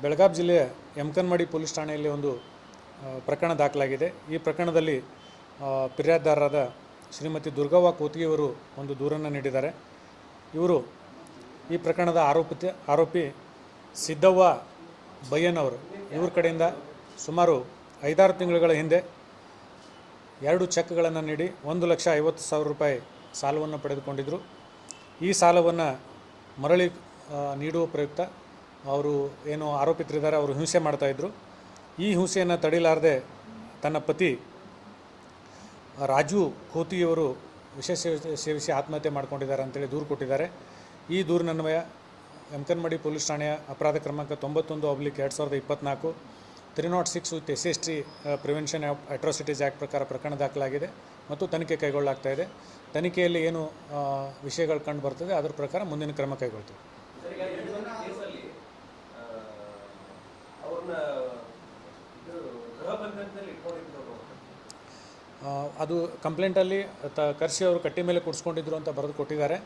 ಬೆಳಗಾವಿ ಜಿಲ್ಲೆಯ ಯಮಕನಮಡಿ ಪೊಲೀಸ್ ಠಾಣೆಯಲ್ಲಿ ಒಂದು ಪ್ರಕರಣ ದಾಖಲಾಗಿದೆ. ಈ ಪ್ರಕರಣದಲ್ಲಿ ಫಿರ್ಯಾದಿದಾರರಾದ ಶ್ರೀಮತಿ ದುರ್ಗವ್ವ ಕೋತಿಗೆಯವರು ಒಂದು ದೂರನ್ನು ನೀಡಿದ್ದಾರೆ. ಇವರು ಈ ಪ್ರಕರಣದ ಆರೋಪಿ ಸಿದ್ದವ್ವ ಬಯ್ಯನವರು ಇವ್ರ ಕಡೆಯಿಂದ ಸುಮಾರು 5-6 ತಿಂಗಳುಗಳ ಹಿಂದೆ 2 ಚೆಕ್ಗಳನ್ನು ನೀಡಿ 1,50,000 ರೂಪಾಯಿ ಸಾಲವನ್ನು ಪಡೆದುಕೊಂಡಿದ್ದರು. ಈ ಸಾಲವನ್ನು ಮರಳಿ ನೀಡುವ ಪ್ರಯುಕ್ತ ಅವರು ಏನು ಆರೋಪಿತರಿದ್ದಾರೆ ಅವರು ಹಿಂಸೆ ಮಾಡ್ತಾಯಿದ್ರು. ಈ ಹಿಂಸೆಯನ್ನು ತಡೆಯಲಾರದೆ ತನ್ನ ಪತಿ ರಾಜು ಕೋತಿಯವರು ವಿಷ ಸೇವಿಸಿ ಆತ್ಮಹತ್ಯೆ ಮಾಡ್ಕೊಂಡಿದ್ದಾರೆ ಅಂತೇಳಿ ದೂರು ಕೊಟ್ಟಿದ್ದಾರೆ. ಈ ದೂರಿನನ್ವಯ ಯಮಕನಮಡಿ ಪೊಲೀಸ್ ಠಾಣೆಯ ಅಪರಾಧ ಕ್ರಮಾಂಕ 91/2024 306 with SST prevention of atrocities act ಪ್ರಕಾರ ಪ್ರಕರಣ ದಾಖಲಾಗಿದೆ ಮತ್ತು ತನಿಖೆ ಕೈಗೊಳ್ಳಲಾಗ್ತಾ ಇದೆ. ತನಿಖೆಯಲ್ಲಿ ಏನು ವಿಷಯಗಳು ಕಂಡು ಬರ್ತದೆ ಅದರ ಪ್ರಕಾರ ಮುಂದಿನ ಕ್ರಮ ಕೈಗೊಳ್ತೀವಿ. ಅದು ಕಂಪ್ಲೇಂಟಲ್ಲಿ ಕರ್ಸಿ ಅವರು ಕಟ್ಟಿ ಮೇಲೆ ಕೂಡಿಸ್ಕೊಂಡಿದ್ರು ಅಂತ ಬರೆದು ಕೊಟ್ಟಿದ್ದಾರೆ.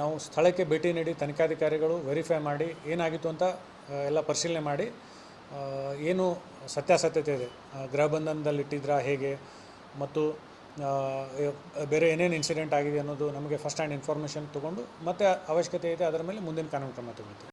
ನಾವು ಸ್ಥಳಕ್ಕೆ ಭೇಟಿ ನೀಡಿ ತನಿಖಾಧಿಕಾರಿಗಳು ವೆರಿಫೈ ಮಾಡಿ ಏನಾಗಿತ್ತು ಅಂತ ಎಲ್ಲ ಪರಿಶೀಲನೆ ಮಾಡಿ ಏನು ಸತ್ಯಾಸತ್ಯತೆ ಇದೆ, ಗೃಹ ಬಂಧನದಲ್ಲಿ ಇಟ್ಟಿದ್ರಾ ಹೇಗೆ ಮತ್ತು ಬೇರೆ ಏನೇನು ಇನ್ಸಿಡೆಂಟ್ ಆಗಿದೆ ಅನ್ನೋದು ನಮಗೆ ಫಸ್ಟ್ ಹ್ಯಾಂಡ್ ಇನ್ಫಾರ್ಮೇಷನ್ ತೊಗೊಂಡು ಮತ್ತೆ ಅವಶ್ಯಕತೆ ಇದೆ ಅದರ ಮೇಲೆ ಮುಂದಿನ ಕಾನೂನು ಕ್ರಮ ತಗೊಳ್ತೀವಿ.